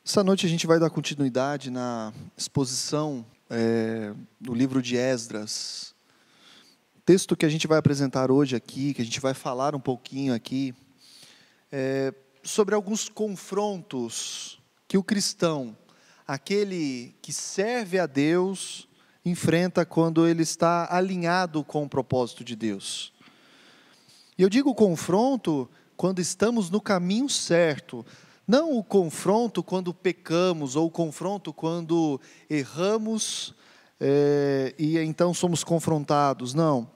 Essa noite a gente vai dar continuidade na exposição do livro de Esdras. O texto que a gente vai apresentar hoje aqui, que a gente vai falar um pouquinho aqui, sobre alguns confrontos que o cristão, aquele que serve a Deus, enfrenta quando ele está alinhado com o propósito de Deus. E eu digo confronto quando estamos no caminho certo, não o confronto quando pecamos, ou o confronto quando erramos e então somos confrontados, não.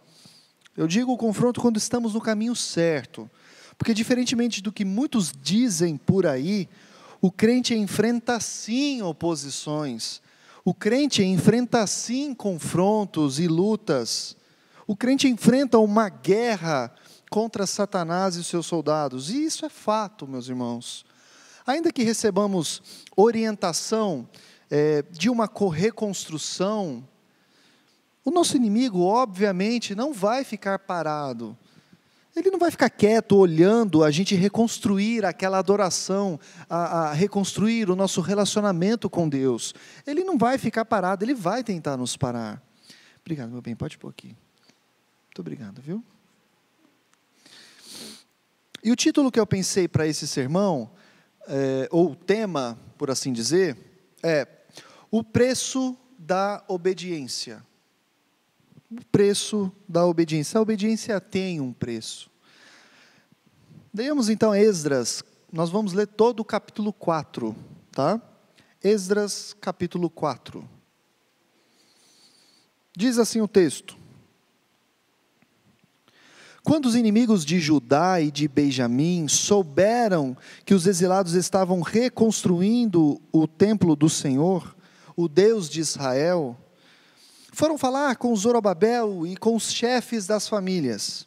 Eu digo o confronto quando estamos no caminho certo, porque diferentemente do que muitos dizem por aí, o crente enfrenta sim oposições, o crente enfrenta sim confrontos e lutas, o crente enfrenta uma guerra contra Satanás e seus soldados, e isso é fato, meus irmãos. Ainda que recebamos orientação de uma reconstrução, o nosso inimigo, obviamente, não vai ficar parado. Ele não vai ficar quieto olhando a gente reconstruir aquela adoração, a reconstruir o nosso relacionamento com Deus. Ele não vai ficar parado, ele vai tentar nos parar. Obrigado, meu bem, pode pôr aqui. Muito obrigado, viu? E o título que eu pensei para esse sermão, ou tema, por assim dizer, é o preço da obediência. O preço da obediência. A obediência tem um preço. Leamos então Esdras, nós vamos ler todo o capítulo 4, tá? Esdras, capítulo 4. Diz assim o texto: quando os inimigos de Judá e de Benjamim souberam que os exilados estavam reconstruindo o templo do Senhor, o Deus de Israel, foram falar com Zorobabel e com os chefes das famílias.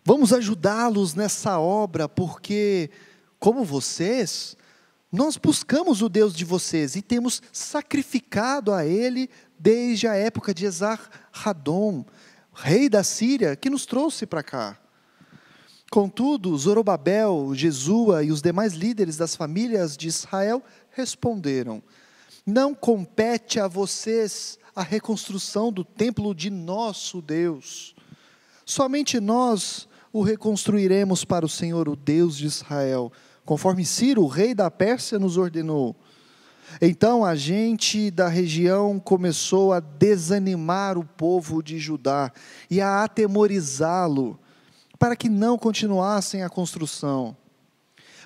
Vamos ajudá-los nessa obra, porque, como vocês, nós buscamos o Deus de vocês e temos sacrificado a Ele desde a época de Esar-Hadom, rei da Síria, que nos trouxe para cá. Contudo, Zorobabel, Jesua e os demais líderes das famílias de Israel responderam: não compete a vocês a reconstrução do templo de nosso Deus. Somente nós o reconstruiremos para o Senhor, o Deus de Israel, conforme Ciro, o rei da Pérsia, nos ordenou. Então a gente da região começou a desanimar o povo de Judá e a atemorizá-lo, para que não continuassem a construção.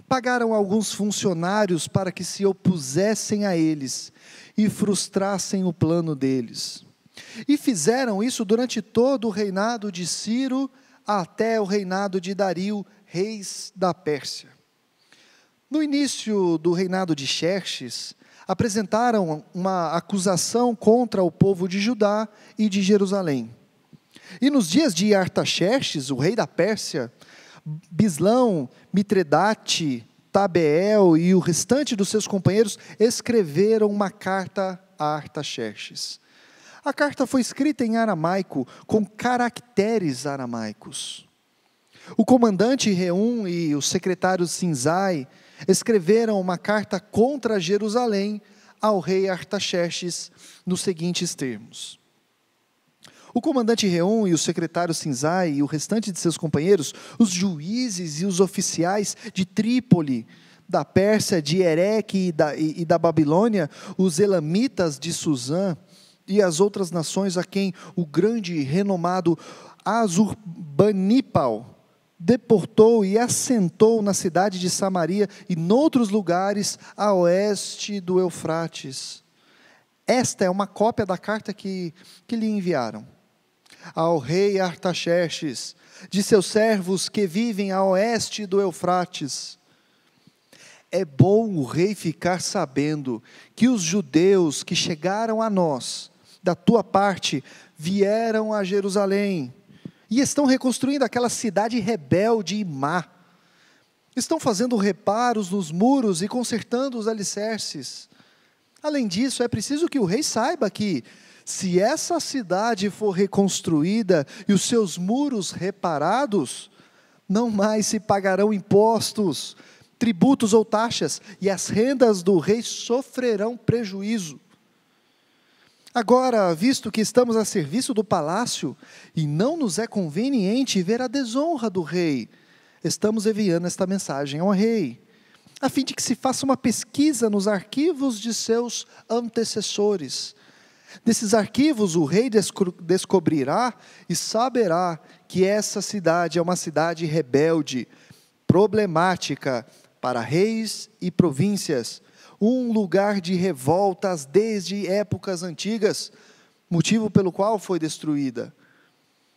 Pagaram alguns funcionários para que se opusessem a eles e frustrassem o plano deles. E fizeram isso durante todo o reinado de Ciro até o reinado de Dario, reis da Pérsia. No início do reinado de Xerxes, apresentaram uma acusação contra o povo de Judá e de Jerusalém. E nos dias de Artaxerxes, o rei da Pérsia, Bislão, Mitredate, Tabeel e o restante dos seus companheiros escreveram uma carta a Artaxerxes. A carta foi escrita em aramaico, com caracteres aramaicos. O comandante Reum e o secretário Sinzai escreveram uma carta contra Jerusalém ao rei Artaxerxes nos seguintes termos: o comandante Reum e o secretário Sinzai e o restante de seus companheiros, os juízes e os oficiais de Trípoli, da Pérsia, de Ereque e da Babilônia, os elamitas de Suzã e as outras nações a quem o grande e renomado Assurbanipal deportou e assentou na cidade de Samaria e noutros lugares a oeste do Eufrates. Esta é uma cópia da carta que lhe enviaram. Ao rei Artaxerxes, de seus servos que vivem a oeste do Eufrates: é bom o rei ficar sabendo que os judeus que chegaram a nós, da tua parte, vieram a Jerusalém e estão reconstruindo aquela cidade rebelde e má. Estão fazendo reparos nos muros e consertando os alicerces. Além disso, é preciso que o rei saiba que, se essa cidade for reconstruída e os seus muros reparados, não mais se pagarão impostos, tributos ou taxas, e as rendas do rei sofrerão prejuízo. Agora, visto que estamos a serviço do palácio, e não nos é conveniente ver a desonra do rei, estamos enviando esta mensagem ao rei, a fim de que se faça uma pesquisa nos arquivos de seus antecessores. Desses arquivos, o rei descobrirá e saberá que essa cidade é uma cidade rebelde, problemática para reis e províncias, um lugar de revoltas desde épocas antigas, motivo pelo qual foi destruída.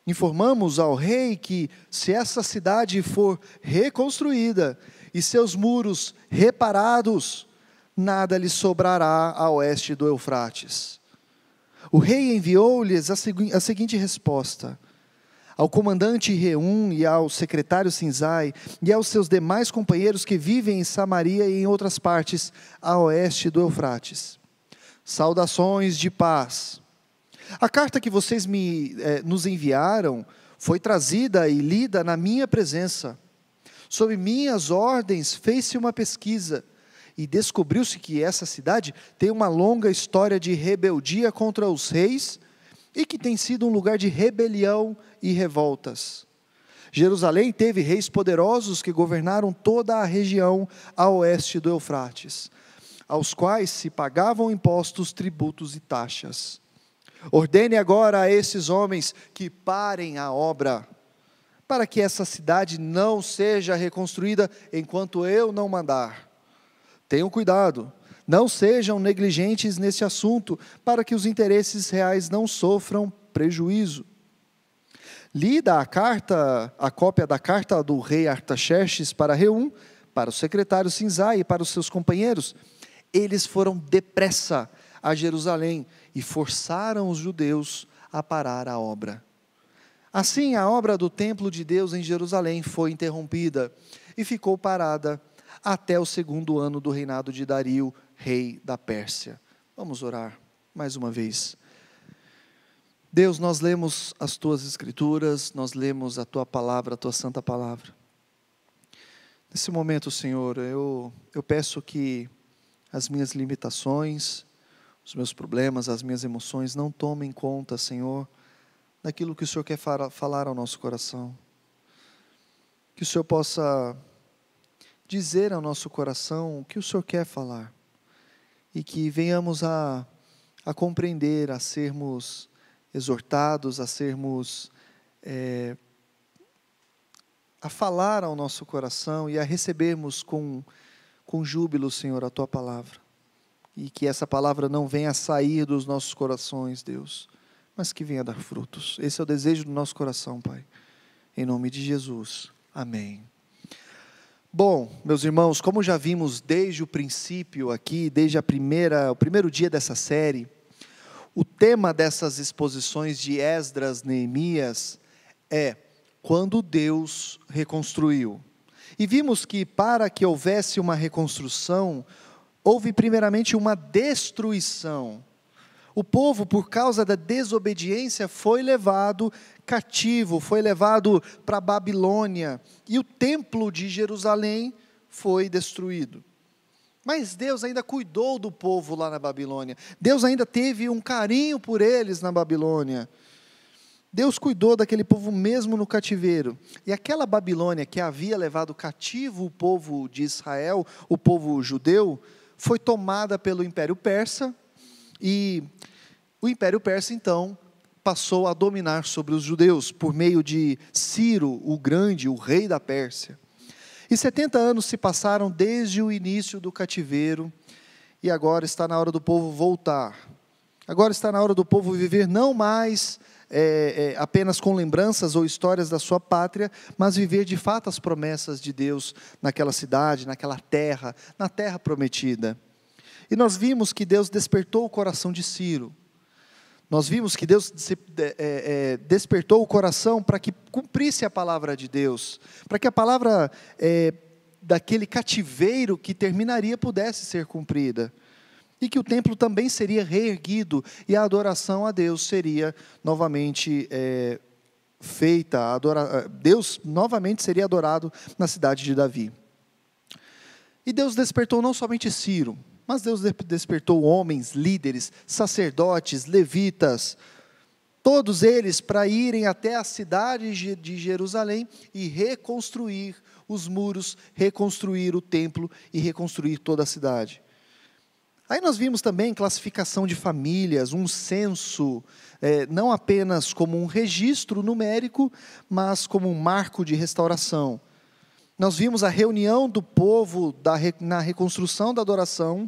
Informamos ao rei que, se essa cidade for reconstruída e seus muros reparados, nada lhe sobrará a oeste do Eufrates. O rei enviou-lhes a seguinte resposta: ao comandante Reum e ao secretário Sinzai e aos seus demais companheiros que vivem em Samaria e em outras partes a oeste do Eufrates. Saudações de paz. A carta que vocês nos enviaram foi trazida e lida na minha presença. Sob minhas ordens fez-se uma pesquisa e descobriu-se que essa cidade tem uma longa história de rebeldia contra os reis e que tem sido um lugar de rebelião e revoltas. Jerusalém teve reis poderosos que governaram toda a região a oeste do Eufrates, aos quais se pagavam impostos, tributos e taxas. Ordene agora a esses homens que parem a obra, para que essa cidade não seja reconstruída enquanto eu não mandar. Tenham cuidado, não sejam negligentes nesse assunto, para que os interesses reais não sofram prejuízo. Lida a cópia da carta do rei Artaxerxes para Reum, para o secretário Sinzai e para os seus companheiros. Eles foram depressa a Jerusalém e forçaram os judeus a parar a obra. Assim, a obra do templo de Deus em Jerusalém foi interrompida e ficou parada até o 2º ano do reinado de Dario, rei da Pérsia. Vamos orar mais uma vez. Deus, nós lemos as Tuas Escrituras, nós lemos a Tua palavra, a Tua santa palavra. Nesse momento, Senhor, eu peço que as minhas limitações, os meus problemas, as minhas emoções não tomem conta, Senhor, daquilo que o Senhor quer falar ao nosso coração. Que o Senhor possa dizer ao nosso coração o que o Senhor quer falar. E que venhamos a compreender, a sermos exortados, a sermos, a falar ao nosso coração e a recebermos com júbilo, Senhor, a Tua palavra. E que essa palavra não venha a sair dos nossos corações, Deus, mas que venha a dar frutos. Esse é o desejo do nosso coração, Pai. Em nome de Jesus. Amém. Bom, meus irmãos, como já vimos desde o princípio aqui, desde o primeiro dia dessa série, o tema dessas exposições de Esdras, Neemias, é quando Deus reconstruiu. E vimos que para que houvesse uma reconstrução, houve primeiramente uma destruição. O povo, por causa da desobediência, foi levado cativo, foi levado para a Babilônia, e o templo de Jerusalém foi destruído. Mas Deus ainda cuidou do povo lá na Babilônia, Deus ainda teve um carinho por eles na Babilônia. Deus cuidou daquele povo mesmo no cativeiro, e aquela Babilônia que havia levado cativo o povo de Israel, o povo judeu, foi tomada pelo Império Persa, e o Império Persa então passou a dominar sobre os judeus, por meio de Ciro o Grande, o rei da Pérsia. E 70 anos se passaram desde o início do cativeiro, e agora está na hora do povo voltar. Agora está na hora do povo viver não mais apenas com lembranças ou histórias da sua pátria, mas viver de fato as promessas de Deus naquela cidade, naquela terra, na terra prometida. E nós vimos que Deus despertou o coração de Ciro. Nós vimos que Deus despertou o coração para que cumprisse a palavra de Deus, para que a palavra daquele cativeiro que terminaria pudesse ser cumprida, e que o templo também seria reerguido, e a adoração a Deus seria novamente feita, Deus novamente seria adorado na cidade de Davi. E Deus despertou não somente Ciro, mas Deus despertou homens, líderes, sacerdotes, levitas, todos eles para irem até a cidade de Jerusalém e reconstruir os muros, reconstruir o templo e reconstruir toda a cidade. Aí nós vimos também classificação de famílias, um censo, não apenas como um registro numérico, mas como um marco de restauração. Nós vimos a reunião do povo na reconstrução da adoração,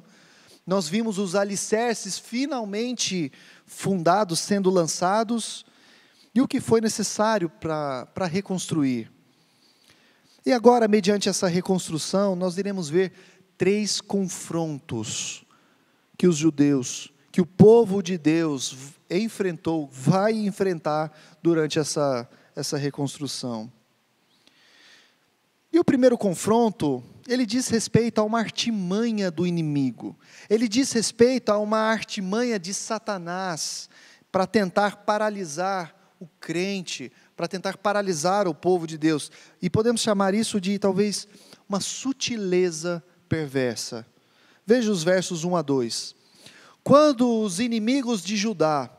nós vimos os alicerces finalmente fundados, sendo lançados, e o que foi necessário para reconstruir. E agora, mediante essa reconstrução, nós iremos ver 3 confrontos que os judeus, que o povo de Deus enfrentou, vai enfrentar durante essa reconstrução. E o primeiro confronto, ele diz respeito a uma artimanha do inimigo. Ele diz respeito a uma artimanha de Satanás para tentar paralisar o crente, para tentar paralisar o povo de Deus. E podemos chamar isso de talvez uma sutileza perversa. Veja os versos 1 a 2. Quando os inimigos de Judá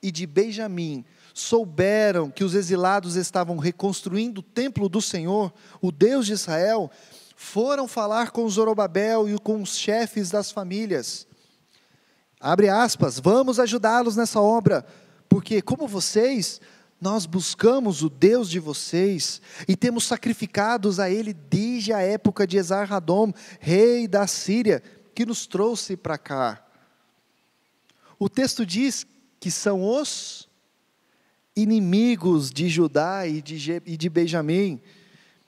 e de Benjamim souberam que os exilados estavam reconstruindo o templo do Senhor, o Deus de Israel, foram falar com Zorobabel e com os chefes das famílias. Abre aspas, vamos ajudá-los nessa obra, porque como vocês, nós buscamos o Deus de vocês, e temos sacrificados a Ele desde a época de Esar-Hadom, rei da Síria, que nos trouxe para cá. O texto diz que são os inimigos de Judá e de Benjamim.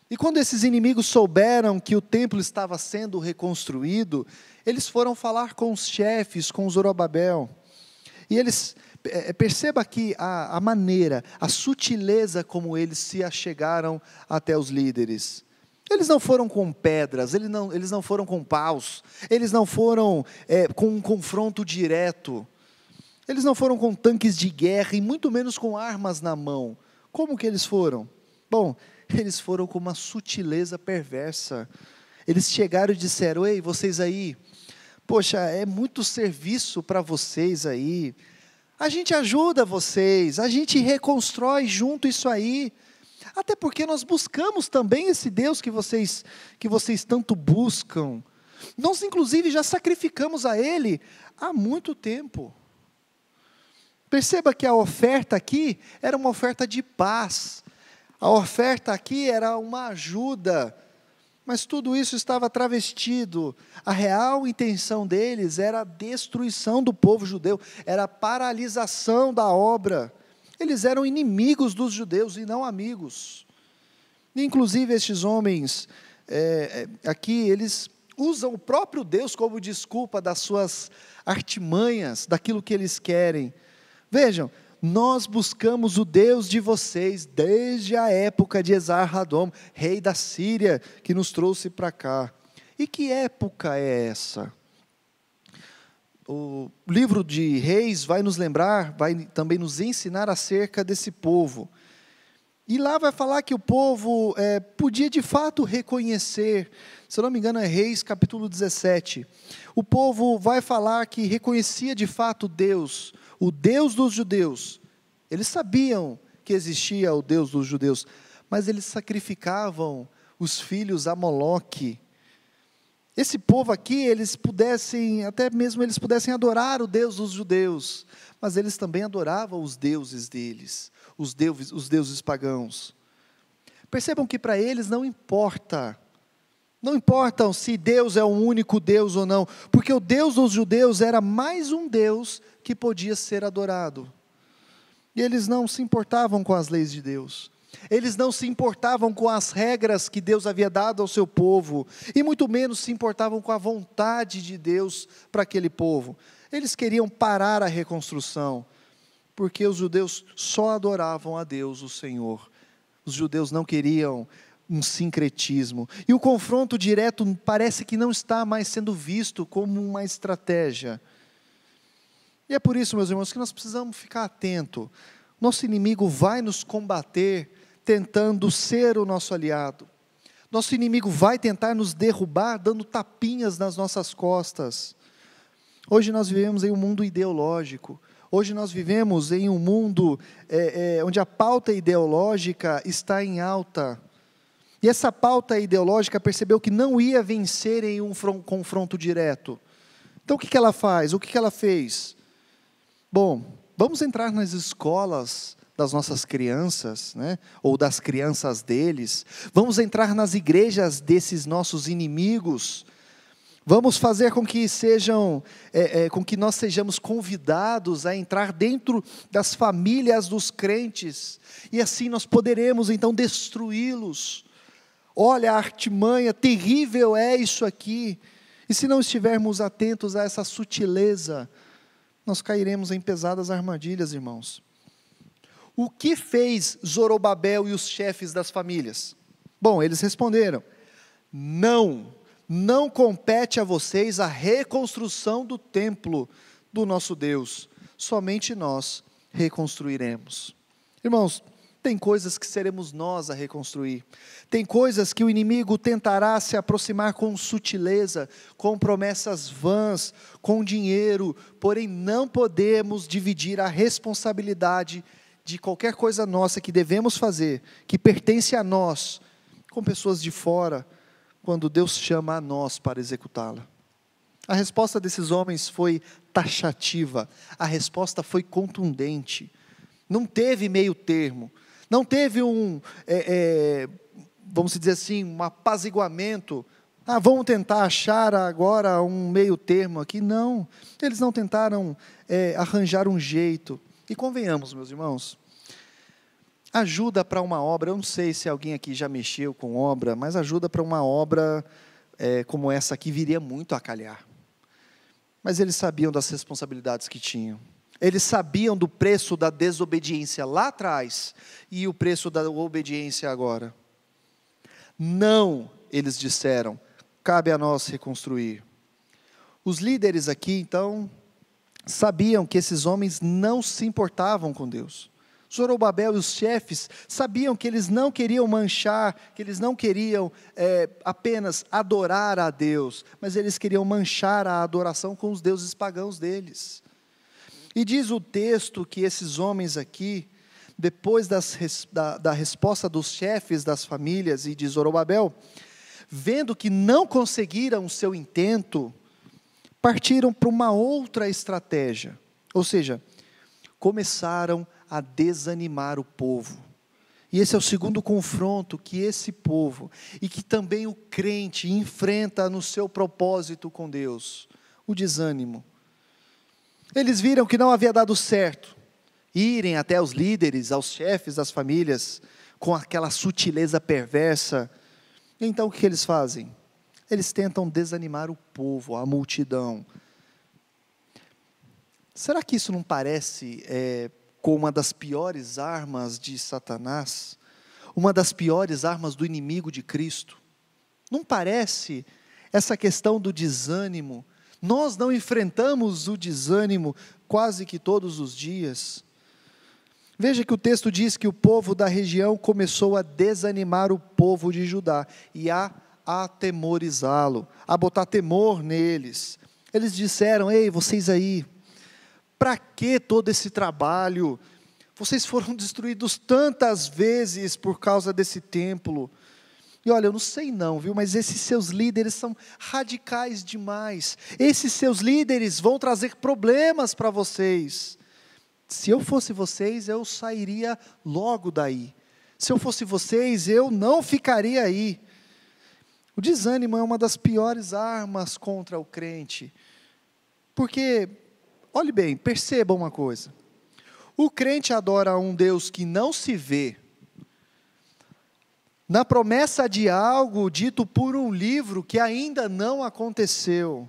E quando esses inimigos souberam que o templo estava sendo reconstruído, eles foram falar com os chefes, com Zorobabel. E eles, perceba aqui a maneira, a sutileza como eles se achegaram até os líderes. Eles não foram com pedras, eles não foram com paus, eles não foram com um confronto direto. Eles não foram com tanques de guerra e muito menos com armas na mão. Como que eles foram? Bom, eles foram com uma sutileza perversa. Eles chegaram e disseram, ei, vocês aí, poxa, é muito serviço para vocês aí. A gente ajuda vocês, a gente reconstrói junto isso aí. Até porque nós buscamos também esse Deus que vocês tanto buscam. Nós, inclusive, já sacrificamos a Ele há muito tempo. Perceba que a oferta aqui era uma oferta de paz. A oferta aqui era uma ajuda. Mas tudo isso estava travestido. A real intenção deles era a destruição do povo judeu. Era a paralisação da obra. Eles eram inimigos dos judeus e não amigos. Inclusive estes homens aqui, eles usam o próprio Deus como desculpa das suas artimanhas, daquilo que eles querem. Vejam, nós buscamos o Deus de vocês desde a época de Esar-Hadom, rei da Síria, que nos trouxe para cá. E que época é essa? O livro de Reis vai nos lembrar, vai também nos ensinar acerca desse povo. E lá vai falar que o povo podia de fato reconhecer, se eu não me engano é Reis capítulo 17. O povo vai falar que reconhecia de fato Deus, o Deus dos judeus. Eles sabiam que existia o Deus dos judeus, mas eles sacrificavam os filhos a Moloque. Esse povo aqui, até mesmo eles pudessem adorar o Deus dos judeus, mas eles também adoravam os deuses deles, os deuses pagãos. Percebam que para eles não importam se Deus é o único Deus ou não, porque o Deus dos judeus era mais um Deus que podia ser adorado. E eles não se importavam com as leis de Deus. Eles não se importavam com as regras que Deus havia dado ao seu povo, e muito menos se importavam com a vontade de Deus para aquele povo. Eles queriam parar a reconstrução, porque os judeus só adoravam a Deus, o Senhor. Os judeus não queriam um sincretismo. E o confronto direto parece que não está mais sendo visto como uma estratégia. E é por isso, meus irmãos, que nós precisamos ficar atentos. Nosso inimigo vai nos combater tentando ser o nosso aliado. Nosso inimigo vai tentar nos derrubar, dando tapinhas nas nossas costas. Hoje nós vivemos em um mundo ideológico. Hoje nós vivemos em um mundo onde a pauta ideológica está em alta. E essa pauta ideológica percebeu que não ia vencer em um confronto direto. Então o que ela faz? O que ela fez? Bom, vamos entrar nas escolas das nossas crianças, né? Ou das crianças deles. Vamos entrar nas igrejas desses nossos inimigos. Vamos fazer com que com que nós sejamos convidados a entrar dentro das famílias dos crentes. E assim nós poderemos então destruí-los. Olha, a artimanha terrível é isso aqui. E se não estivermos atentos a essa sutileza, nós cairemos em pesadas armadilhas, irmãos. O que fez Zorobabel e os chefes das famílias? Bom, eles responderam: não compete a vocês a reconstrução do templo do nosso Deus, somente nós reconstruiremos. Irmãos, tem coisas que seremos nós a reconstruir, tem coisas que o inimigo tentará se aproximar com sutileza, com promessas vãs, com dinheiro, porém não podemos dividir a responsabilidade de qualquer coisa nossa que devemos fazer, que pertence a nós, com pessoas de fora, quando Deus chama a nós para executá-la. A resposta desses homens foi taxativa, a resposta foi contundente, não teve meio termo, não teve vamos dizer assim, um apaziguamento. Vamos tentar achar agora um meio termo aqui. Não, eles não tentaram arranjar um jeito. E convenhamos, meus irmãos, ajuda para uma obra, eu não sei se alguém aqui já mexeu com obra, mas ajuda para uma obra como essa aqui viria muito a calhar. Mas eles sabiam das responsabilidades que tinham. Eles sabiam do preço da desobediência lá atrás e o preço da obediência agora. Não, eles disseram, cabe a nós reconstruir. Os líderes aqui, então, sabiam que esses homens não se importavam com Deus. Zorobabel e os chefes sabiam que eles não queriam manchar, que eles não queriam apenas adorar a Deus, mas eles queriam manchar a adoração com os deuses pagãos deles. E diz o texto que esses homens aqui, depois da resposta dos chefes das famílias e de Zorobabel, vendo que não conseguiram o seu intento, partiram para uma outra estratégia, ou seja, começaram a desanimar o povo. E esse é o segundo confronto que esse povo, e que também o crente enfrenta no seu propósito com Deus, o desânimo. Eles viram que não havia dado certo, irem até os líderes, aos chefes das famílias, com aquela sutileza perversa. Então o que eles fazem? Eles tentam desanimar o povo, a multidão. Será que isso não parece com uma das piores armas de Satanás? Uma das piores armas do inimigo de Cristo? Não parece essa questão do desânimo? Nós não enfrentamos o desânimo quase que todos os dias. Veja que o texto diz que o povo da região começou a desanimar o povo de Judá e a atemorizá-lo, a botar temor neles. Eles disseram: ei, vocês aí, para que todo esse trabalho? Vocês foram destruídos tantas vezes por causa desse templo. E olha, eu não sei não, viu, mas esses seus líderes são radicais demais. Esses seus líderes vão trazer problemas para vocês. Se eu fosse vocês, eu sairia logo daí. Se eu fosse vocês, eu não ficaria aí. O desânimo é uma das piores armas contra o crente. Porque, olhe bem, perceba uma coisa. O crente adora um Deus que não se vê, na promessa de algo dito por um livro que ainda não aconteceu.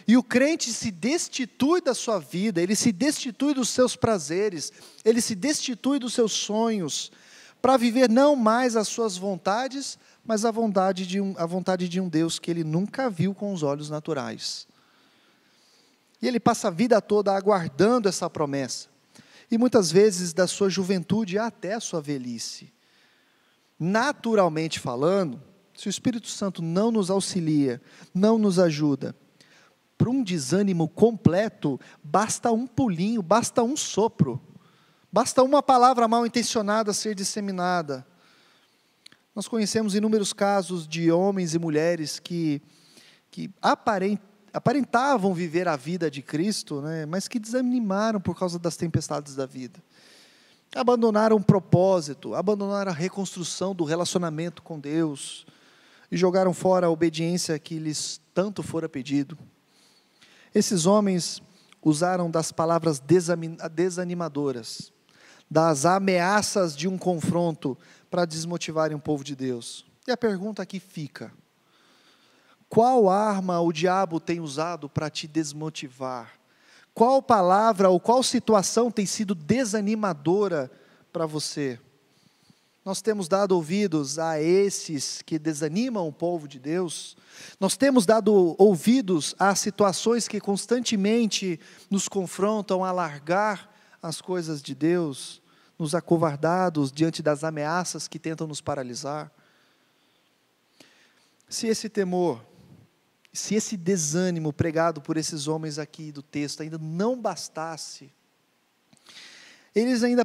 E o crente se destitui da sua vida, ele se destitui dos seus prazeres, ele se destitui dos seus sonhos, para viver não mais as suas vontades, mas a vontade de um Deus que ele nunca viu com os olhos naturais. E ele passa a vida toda aguardando essa promessa. E muitas vezes da sua juventude até a sua velhice. Naturalmente falando, se o Espírito Santo não nos auxilia, não nos ajuda, para um desânimo completo, basta um pulinho, basta um sopro, basta uma palavra mal intencionada ser disseminada. Nós conhecemos inúmeros casos de homens e mulheres que aparentavam viver a vida de Cristo, né, mas que desanimaram por causa das tempestades da vida. Abandonaram o propósito, abandonaram a reconstrução do relacionamento com Deus e jogaram fora a obediência que lhes tanto fora pedido. Esses homens usaram das palavras desanimadoras, das ameaças de um confronto para desmotivarem o povo de Deus. E a pergunta aqui fica: qual arma o diabo tem usado para te desmotivar? Qual palavra ou qual situação tem sido desanimadora para você? Nós temos dado ouvidos a esses que desanimam o povo de Deus? Nós temos dado ouvidos a situações que constantemente nos confrontam a largar as coisas de Deus, nos acovardados diante das ameaças que tentam nos paralisar? Se esse temor, se esse desânimo pregado por esses homens aqui do texto ainda não bastasse, eles ainda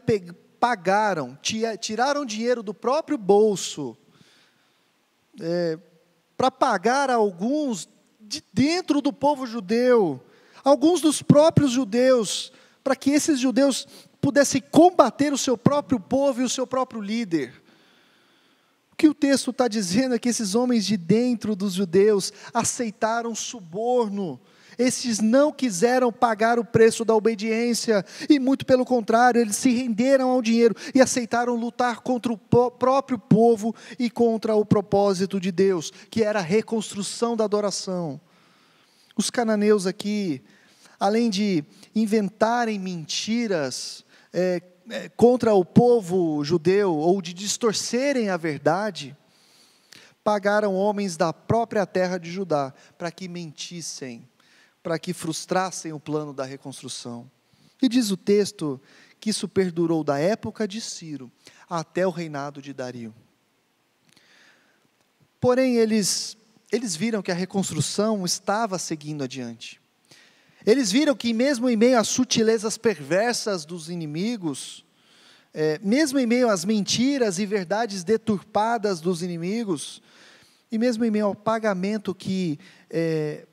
pagaram, tiraram dinheiro do próprio bolso, para pagar a alguns de dentro do povo judeu, alguns dos próprios judeus, para que esses judeus pudessem combater o seu próprio povo e o seu próprio líder. O que o texto está dizendo é que esses homens de dentro dos judeus aceitaram suborno. Esses não quiseram pagar o preço da obediência, e muito pelo contrário, eles se renderam ao dinheiro e aceitaram lutar contra o próprio povo e contra o propósito de Deus, que era a reconstrução da adoração. Os cananeus aqui, além de inventarem mentiras contra o povo judeu, ou de distorcerem a verdade, pagaram homens da própria terra de Judá para que mentissem, para que frustrassem o plano da reconstrução. E diz o texto que isso perdurou da época de Ciro até o reinado de Dario. Porém, eles viram que a reconstrução estava seguindo adiante. Eles viram que mesmo em meio às sutilezas perversas dos inimigos, mesmo em meio às mentiras e verdades deturpadas dos inimigos, e mesmo em meio ao pagamento que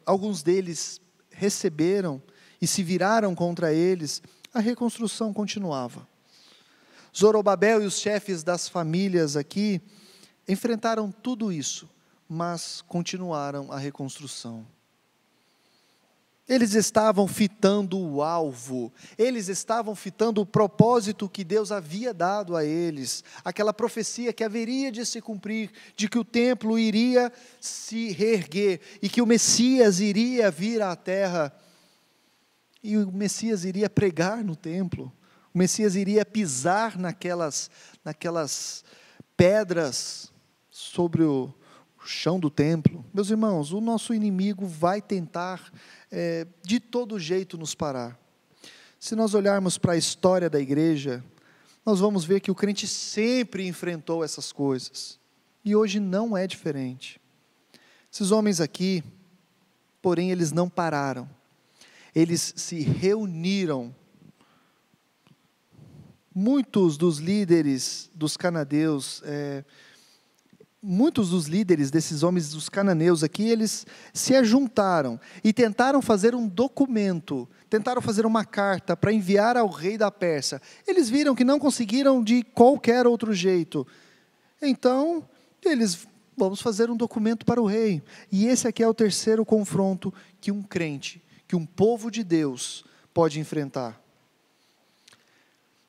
alguns deles receberam e se viraram contra eles, a reconstrução continuava. Zorobabel e os chefes das famílias aqui enfrentaram tudo isso, mas continuaram a reconstrução. Eles estavam fitando o alvo, eles estavam fitando o propósito que Deus havia dado a eles, aquela profecia que haveria de se cumprir, de que o templo iria se reerguer, e que o Messias iria vir à terra, e o Messias iria pregar no templo, o Messias iria pisar naquelas pedras sobre o chão do templo. Meus irmãos, o nosso inimigo vai tentar de todo jeito nos parar. Se nós olharmos para a história da igreja, nós vamos ver que o crente sempre enfrentou essas coisas, e hoje não é diferente. Esses homens aqui, porém, eles não pararam, eles se reuniram. Muitos dos líderes dos cananeus, muitos dos líderes desses homens dos cananeus aqui, eles se ajuntaram e tentaram fazer um documento, tentaram fazer uma carta para enviar ao rei da Pérsia. Eles viram que não conseguiram de qualquer outro jeito. Então, vamos fazer um documento para o rei. E esse aqui é o terceiro confronto que um crente, que um povo de Deus pode enfrentar.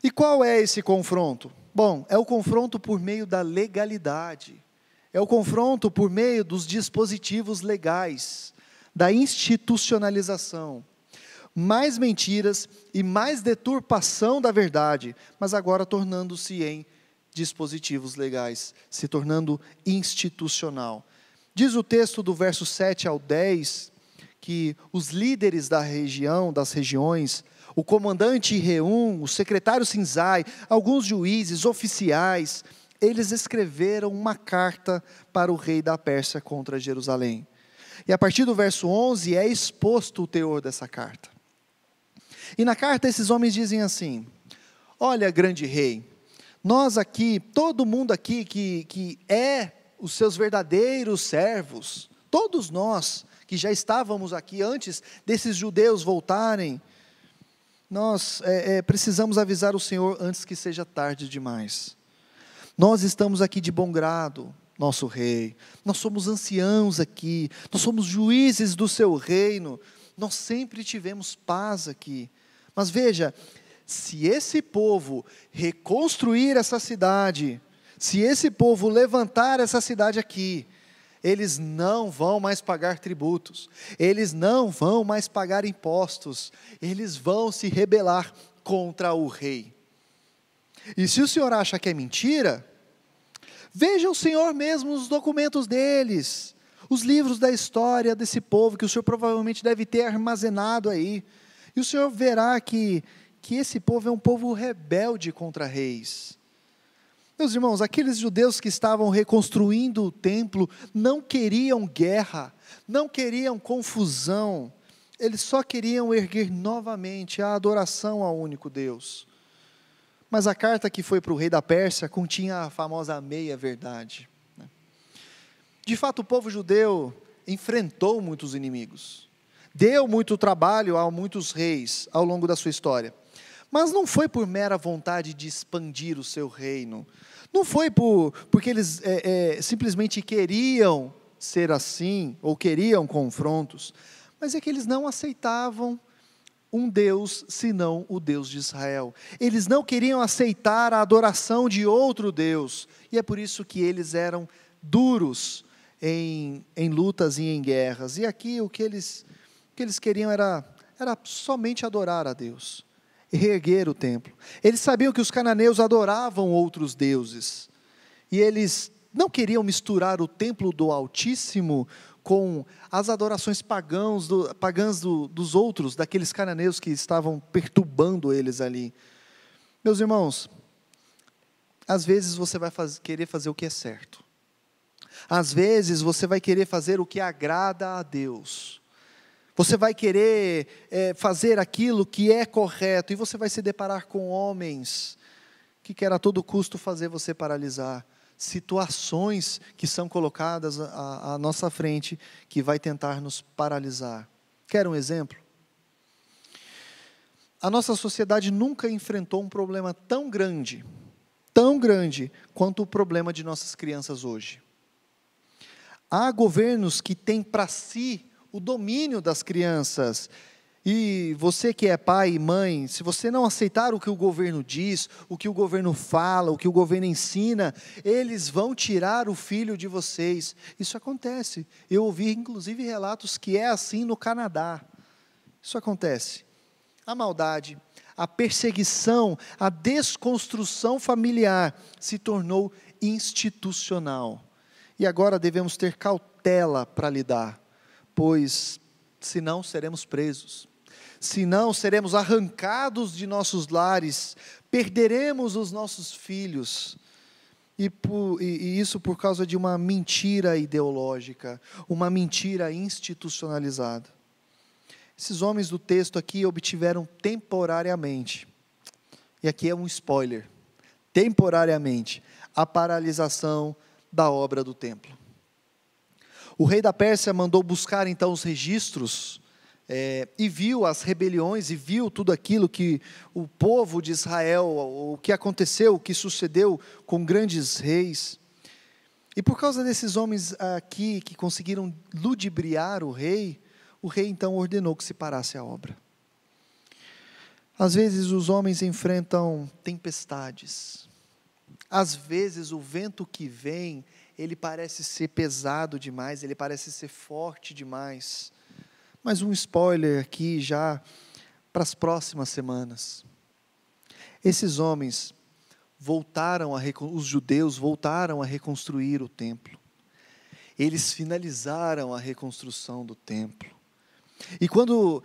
E qual é esse confronto? Bom, é o confronto por meio da legalidade. É o confronto por meio dos dispositivos legais, da institucionalização. Mais mentiras e mais deturpação da verdade, mas agora tornando-se em dispositivos legais, se tornando institucional. Diz o texto do verso 7 ao 10, que os líderes da região, das regiões, o comandante Reum, o secretário Sinzai, alguns juízes, oficiais, eles escreveram uma carta para o rei da Pérsia contra Jerusalém. E a partir do verso 11 é exposto o teor dessa carta. E na carta esses homens dizem assim: olha, grande rei, nós aqui, todo mundo aqui que é os seus verdadeiros servos, todos nós que já estávamos aqui antes desses judeus voltarem, nós precisamos avisar o Senhor antes que seja tarde demais. Nós estamos aqui de bom grado, nosso rei, nós somos anciãos aqui, nós somos juízes do seu reino, nós sempre tivemos paz aqui. Mas veja, se esse povo reconstruir essa cidade, se esse povo levantar essa cidade aqui, eles não vão mais pagar tributos, eles não vão mais pagar impostos, eles vão se rebelar contra o rei. E se o senhor acha que é mentira, veja o senhor mesmo os documentos deles, os livros da história desse povo, que o senhor provavelmente deve ter armazenado aí, e o senhor verá que esse povo é um povo rebelde contra reis. Meus irmãos, aqueles judeus que estavam reconstruindo o templo não queriam guerra, não queriam confusão, eles só queriam erguer novamente a adoração ao único Deus. Mas a carta que foi para o rei da Pérsia continha a famosa meia-verdade. De fato, o povo judeu enfrentou muitos inimigos, deu muito trabalho a muitos reis ao longo da sua história. Mas não foi por mera vontade de expandir o seu reino, não foi porque eles simplesmente queriam ser assim, ou queriam confrontos, mas é que eles não aceitavam um Deus senão o Deus de Israel. Eles não queriam aceitar a adoração de outro Deus, e é por isso que eles eram duros em lutas e em guerras. E aqui o que eles queriam era somente adorar a Deus, reerguer o templo. Eles sabiam que os cananeus adoravam outros deuses, e eles não queriam misturar o templo do Altíssimo com as adorações pagãs dos outros, daqueles cananeus que estavam perturbando eles ali. Meus irmãos, às vezes você vai querer fazer o que é certo, às vezes você vai querer fazer o que agrada a Deus, você vai querer fazer aquilo que é correto, e você vai se deparar com homens que querem a todo custo fazer você paralisar, situações que são colocadas à nossa frente, que vai tentar nos paralisar. Quer um exemplo? A nossa sociedade nunca enfrentou um problema tão grande quanto o problema de nossas crianças hoje. Há governos que têm para si o domínio das crianças, e você que é pai e mãe, se você não aceitar o que o governo diz, o que o governo fala, o que o governo ensina, eles vão tirar o filho de vocês. Isso acontece. Eu ouvi inclusive relatos que é assim no Canadá. Isso acontece. A maldade, a perseguição, a desconstrução familiar se tornou institucional. E agora devemos ter cautela para lidar, pois senão seremos presos, senão seremos arrancados de nossos lares, perderemos os nossos filhos, e isso por causa de uma mentira ideológica, uma mentira institucionalizada. Esses homens do texto aqui obtiveram temporariamente, e aqui é um spoiler, temporariamente, a paralisação da obra do templo. O rei da Pérsia mandou buscar então os registros, e viu as rebeliões, e viu tudo aquilo que o povo de Israel, o que aconteceu, o que sucedeu com grandes reis. E por causa desses homens aqui, que conseguiram ludibriar o rei então ordenou que se parasse a obra. Às vezes os homens enfrentam tempestades, às vezes o vento que vem, ele parece ser pesado demais, ele parece ser forte demais. Mas um spoiler aqui já para as próximas semanas. Esses homens os judeus voltaram a reconstruir o templo. Eles finalizaram a reconstrução do templo. E quando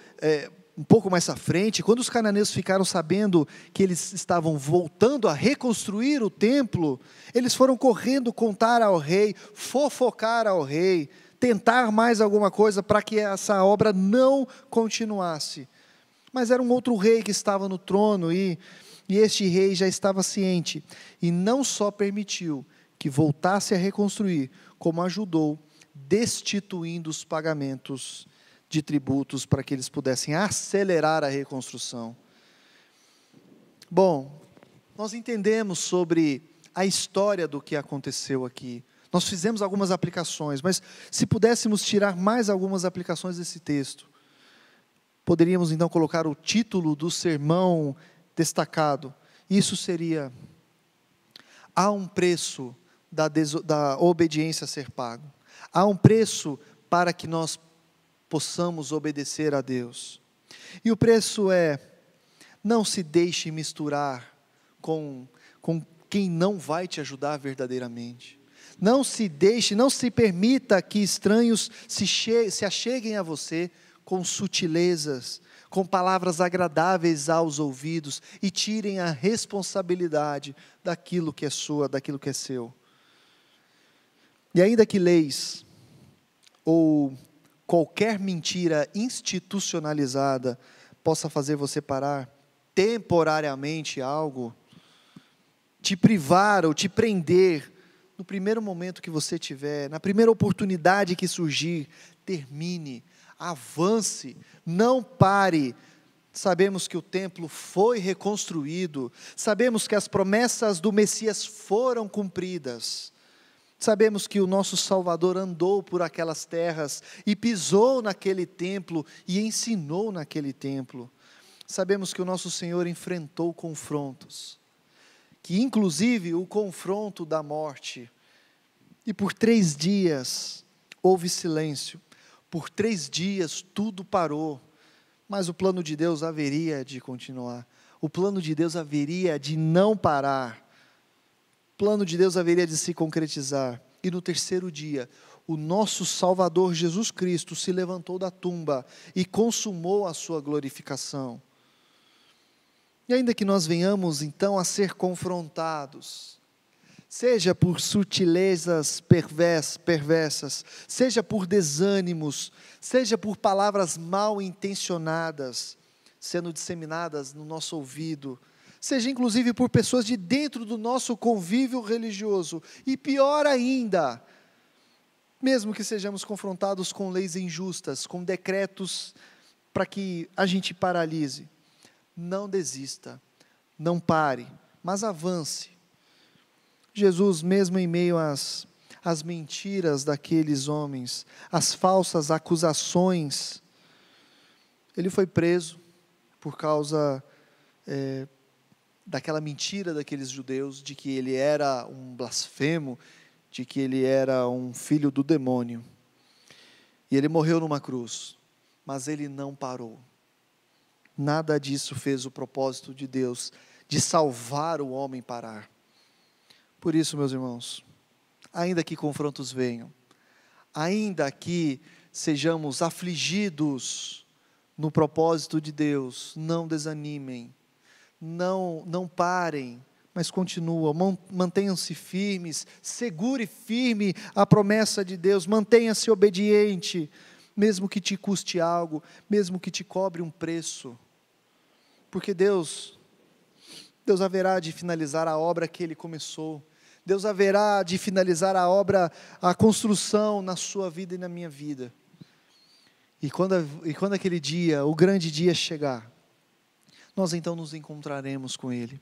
um pouco mais à frente, quando os cananeus ficaram sabendo que eles estavam voltando a reconstruir o templo, eles foram correndo contar ao rei, fofocar ao rei, tentar mais alguma coisa para que essa obra não continuasse. Mas era um outro rei que estava no trono e este rei já estava ciente e não só permitiu que voltasse a reconstruir, como ajudou destituindo os pagamentos de tributos para que eles pudessem acelerar a reconstrução. Bom, nós entendemos sobre a história do que aconteceu aqui. Nós fizemos algumas aplicações, mas se pudéssemos tirar mais algumas aplicações desse texto, poderíamos então colocar o título do sermão destacado. Isso seria: há um preço da obediência a ser pago. Há um preço para que nós possamos obedecer a Deus. E o preço é: não se deixe misturar com quem não vai te ajudar verdadeiramente. Não se deixe, não se permita que estranhos se acheguem a você com sutilezas, com palavras agradáveis aos ouvidos e tirem a responsabilidade daquilo que é sua, daquilo que é seu. E ainda que leis ou qualquer mentira institucionalizada possa fazer você parar temporariamente algo, te privar ou te prender, no primeiro momento que você tiver, na primeira oportunidade que surgir, termine, avance, não pare. Sabemos que o templo foi reconstruído, sabemos que as promessas do Messias foram cumpridas, sabemos que o nosso Salvador andou por aquelas terras e pisou naquele templo e ensinou naquele templo. Sabemos que o nosso Senhor enfrentou confrontos, que inclusive o confronto da morte, e por 3 dias houve silêncio, por 3 dias tudo parou, mas o plano de Deus haveria de continuar, o plano de Deus haveria de não parar, o plano de Deus haveria de se concretizar, e no 3º dia, o nosso Salvador Jesus Cristo se levantou da tumba e consumou a sua glorificação. E ainda que nós venhamos então a ser confrontados, seja por sutilezas perversas, seja por desânimos, seja por palavras mal intencionadas, sendo disseminadas no nosso ouvido, seja inclusive por pessoas de dentro do nosso convívio religioso, e pior ainda, mesmo que sejamos confrontados com leis injustas, com decretos para que a gente paralise, não desista, não pare, mas avance. Jesus, mesmo em meio às mentiras daqueles homens, as falsas acusações, ele foi preso por causa daquela mentira daqueles judeus, de que ele era um blasfemo, de que ele era um filho do demônio. E ele morreu numa cruz, mas ele não parou. Nada disso fez o propósito de Deus, de salvar o homem parar. Por isso, meus irmãos, ainda que confrontos venham, ainda que sejamos afligidos no propósito de Deus, não desanimem, não parem, mas continuam, mantenham-se firmes, segure firme a promessa de Deus, mantenha-se obediente, mesmo que te custe algo, mesmo que te cobre um preço, porque Deus haverá de finalizar a obra que Ele começou, Deus haverá de finalizar a obra, a construção na sua vida e na minha vida, e quando aquele dia, o grande dia chegar, nós então nos encontraremos com Ele,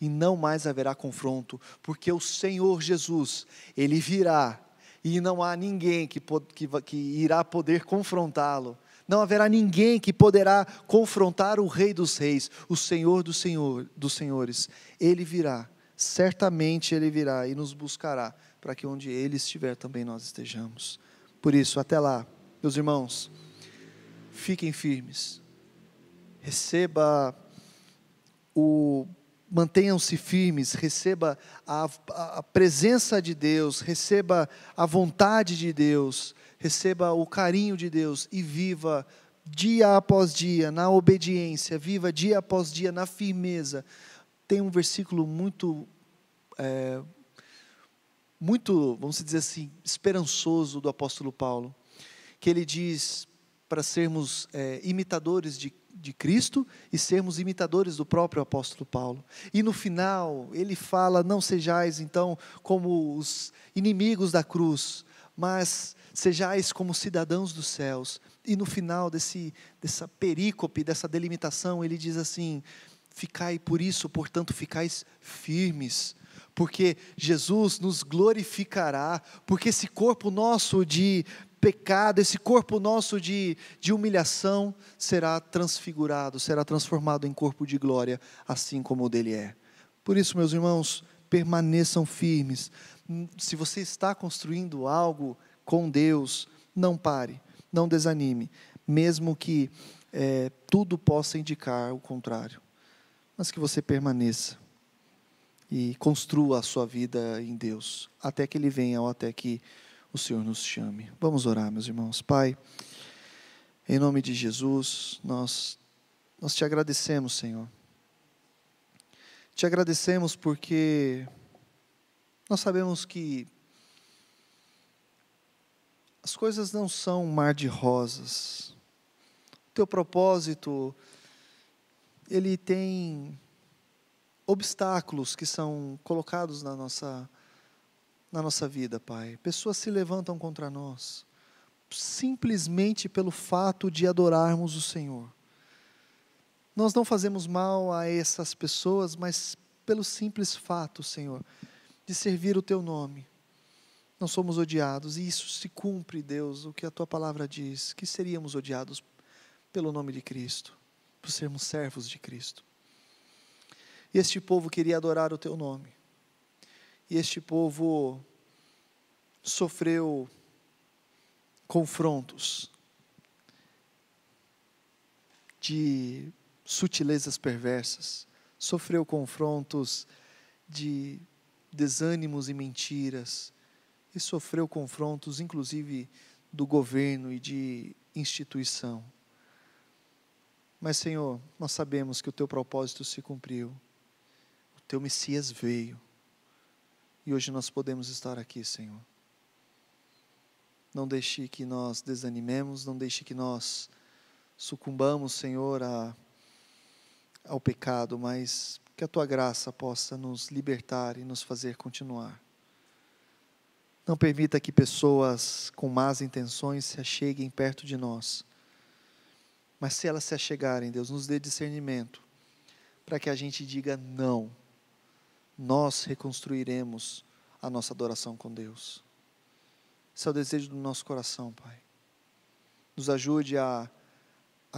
e não mais haverá confronto, porque o Senhor Jesus, Ele virá, e não há ninguém que irá poder confrontá-lo, não haverá ninguém que poderá confrontar o Rei dos Reis, o Senhor dos Senhores, Ele virá, certamente Ele virá e nos buscará, para que onde Ele estiver também nós estejamos. Por isso, até lá, meus irmãos, fiquem firmes, mantenham-se firmes, receba a presença de Deus, receba a vontade de Deus, receba o carinho de Deus e viva dia após dia, na obediência, viva dia após dia na firmeza. Tem um versículo muito, vamos dizer assim, esperançoso do apóstolo Paulo, que ele diz para sermos imitadores de Cristo e sermos imitadores do próprio apóstolo Paulo. E no final, ele fala, não sejais então como os inimigos da cruz, mas sejais como cidadãos dos céus. E no final dessa perícope, dessa delimitação, ele diz assim, ficai por isso, portanto, ficais firmes, porque Jesus nos glorificará, porque esse corpo nosso de pecado, esse corpo nosso de humilhação, será transfigurado, será transformado em corpo de glória, assim como o dele é. Por isso, meus irmãos, permaneçam firmes. Se você está construindo algo com Deus, não pare, não desanime, mesmo que tudo possa indicar o contrário, mas que você permaneça e construa a sua vida em Deus, até que Ele venha ou até que o Senhor nos chame. Vamos orar, meus irmãos. Pai, em nome de Jesus, nós te agradecemos, Senhor. Te agradecemos porque nós sabemos que as coisas não são um mar de rosas. O teu propósito, ele tem obstáculos que são colocados na nossa vida, Pai. Pessoas se levantam contra nós, simplesmente pelo fato de adorarmos o Senhor. Nós não fazemos mal a essas pessoas, mas pelo simples fato, Senhor, de servir o Teu nome, nós somos odiados, e isso se cumpre, Deus, o que a Tua palavra diz, que seríamos odiados pelo nome de Cristo, por sermos servos de Cristo. E este povo queria adorar o Teu nome, e este povo sofreu confrontos de sutilezas perversas, sofreu confrontos de desânimos e mentiras, e sofreu confrontos inclusive do governo e de instituição. Mas, Senhor, nós sabemos que o Teu propósito se cumpriu, o Teu Messias veio, e hoje nós podemos estar aqui, Senhor. Não deixe que nós desanimemos, não deixe que nós sucumbamos, Senhor, ao pecado, mas que a Tua graça possa nos libertar e nos fazer continuar. Não permita que pessoas com más intenções se acheguem perto de nós, mas se elas se achegarem, Deus, nos dê discernimento, para que a gente diga não, nós reconstruiremos a nossa adoração com Deus. Esse é o desejo do nosso coração, Pai. Nos ajude a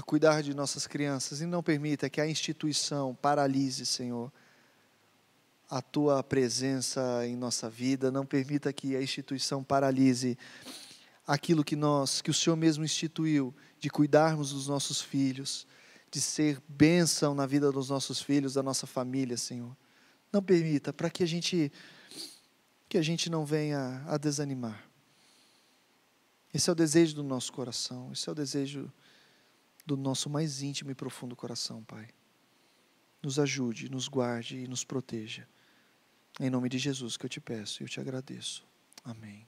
cuidar de nossas crianças e não permita que a instituição paralise, Senhor, a Tua presença em nossa vida. Não permita que a instituição paralise aquilo que o Senhor mesmo instituiu, de cuidarmos dos nossos filhos, de ser bênção na vida dos nossos filhos, da nossa família, Senhor. Não permita, para que a gente não venha a desanimar. Esse é o desejo do nosso coração, esse é o desejo do nosso mais íntimo e profundo coração, Pai. Nos ajude, nos guarde e nos proteja. Em nome de Jesus que eu te peço e eu te agradeço. Amém.